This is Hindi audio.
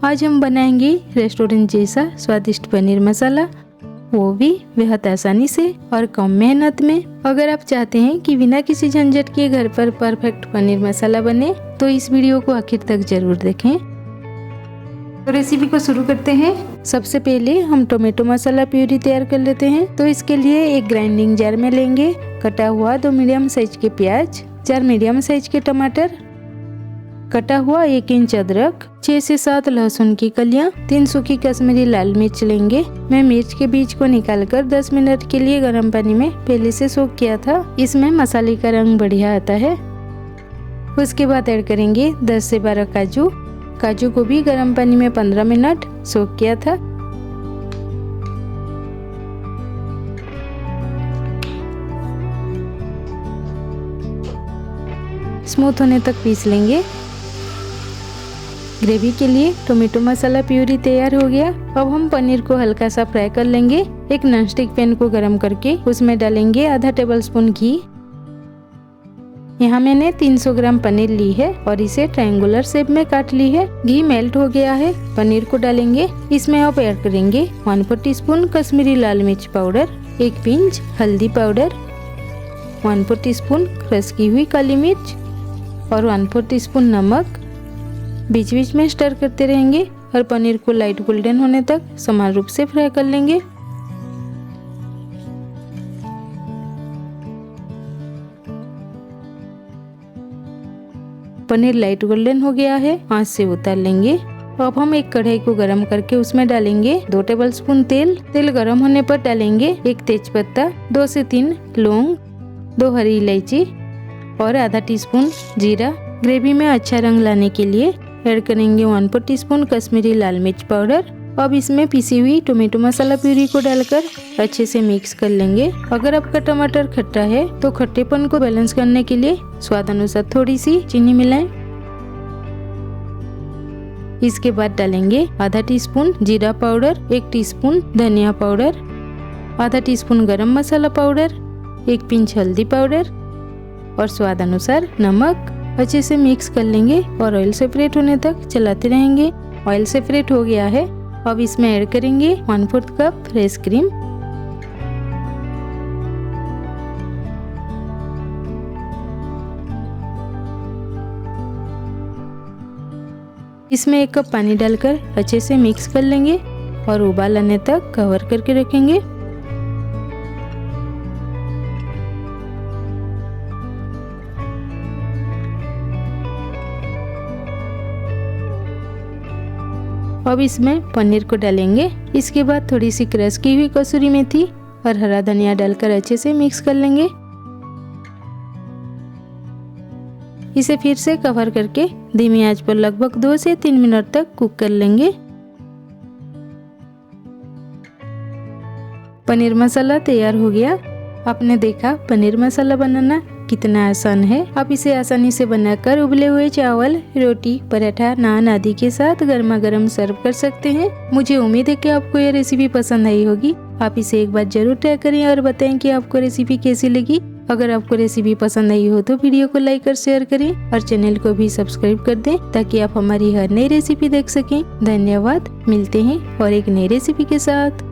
आज हम बनाएंगे रेस्टोरेंट जैसा स्वादिष्ट पनीर मसाला, वो भी बेहद आसानी से और कम मेहनत में। अगर आप चाहते हैं कि बिना किसी झंझट के घर पर परफेक्ट पनीर मसाला बने तो इस वीडियो को आखिर तक जरूर देखें। तो रेसिपी को शुरू करते हैं। सबसे पहले हम टोमेटो मसाला प्यूरी तैयार कर लेते हैं। तो इसके लिए एक ग्राइंडिंग जार में लेंगे कटा हुआ 2 मीडियम साइज के प्याज, 4 मीडियम साइज के टमाटर, कटा हुआ 1 इंच अदरक, 6 से 7 लहसुन की कलियां, 3 सूखी कश्मीरी लाल मिर्च लेंगे। मैं मिर्च के बीज को निकालकर 10 मिनट के लिए गर्म पानी में पहले से सोख किया था। इसमें मसाले का रंग बढ़िया आता है। उसके बाद ऐड करेंगे 10 से 12 काजू को भी गर्म पानी में 15 मिनट सोख किया था। स्मूथ होने तक पीस लेंगे। ग्रेवी के लिए टोमेटो मसाला प्यूरी तैयार हो गया। अब हम पनीर को हल्का सा फ्राई कर लेंगे। एक नॉनस्टिक पैन को गरम करके उसमें डालेंगे आधा टेबलस्पून घी। यहाँ मैंने 300 ग्राम पनीर ली है और इसे ट्रायंगुलर शेप में काट ली है। घी मेल्ट हो गया है, पनीर को डालेंगे। इसमें अब ऐड करेंगे 1/4 टीस्पून कश्मीरी लाल मिर्च पाउडर, 1 पिंच हल्दी पाउडर, 1/4 टीस्पून क्रश की हुई काली मिर्च और 1/4 टीस्पून नमक। बीच बीच में स्टर करते रहेंगे और पनीर को लाइट गोल्डन होने तक समान रूप से फ्राई कर लेंगे। पनीर लाइट गोल्डन हो गया है, आंच से उतार लेंगे। अब हम एक कढ़ाई को गरम करके उसमें डालेंगे 2 टेबलस्पून तेल। तेल गरम होने पर डालेंगे 1 तेजपत्ता, 2 से 3 लौंग, 2 हरी इलायची और आधा टीस्पून जीरा। ग्रेवी में अच्छा रंग लाने के लिए ऐड करेंगे 1/4 टीस्पून कश्मीरी लाल मिर्च पाउडर। अब इसमें पीसी हुई टोमेटो मसाला प्यूरी को डालकर अच्छे से मिक्स कर लेंगे। अगर आपका टमाटर खट्टा है तो खट्टेपन को बैलेंस करने के लिए स्वाद अनुसार थोड़ी सी चीनी मिलाएं। इसके बाद डालेंगे आधा टीस्पून जीरा पाउडर, 1 टीस्पून धनिया पाउडर, आधा टीस्पून गरम मसाला पाउडर, 1 पिंच हल्दी पाउडर और स्वाद अनुसार नमक। अच्छे से मिक्स कर लेंगे और ऑयल सेपरेट होने तक चलाते रहेंगे। ऑयल सेपरेट हो गया है। अब इसमें ऐड करेंगे 1/4 कप फ्रेश क्रीम। इसमें 1 कप पानी डालकर अच्छे से मिक्स कर लेंगे और उबाल आने तक कवर करके रखेंगे। अब इसमें पनीर को डालेंगे। इसके बाद थोड़ी सी क्रश की हुई कसूरी मेथी और हरा धनिया डालकर अच्छे से मिक्स कर लेंगे। इसे फिर से कवर करके धीमी आंच पर लगभग 2 से 3 मिनट तक कुक कर लेंगे। पनीर मसाला तैयार हो गया। आपने देखा पनीर मसाला बनाना कितना आसान है। आप इसे आसानी से बनाकर उबले हुए चावल, रोटी, पराठा, नान आदि के साथ गर्मा गर्म सर्व कर सकते हैं। मुझे उम्मीद है कि आपको यह रेसिपी पसंद आई होगी। आप इसे एक बार जरूर ट्राई करें और बताएं कि आपको रेसिपी कैसी लगी। अगर आपको रेसिपी पसंद आई हो तो वीडियो को लाइक और शेयर करें और चैनल को भी सब्सक्राइब कर दें ताकि आप हमारी हर नई रेसिपी देख सकें। धन्यवाद। मिलते हैं और एक नई रेसिपी के साथ।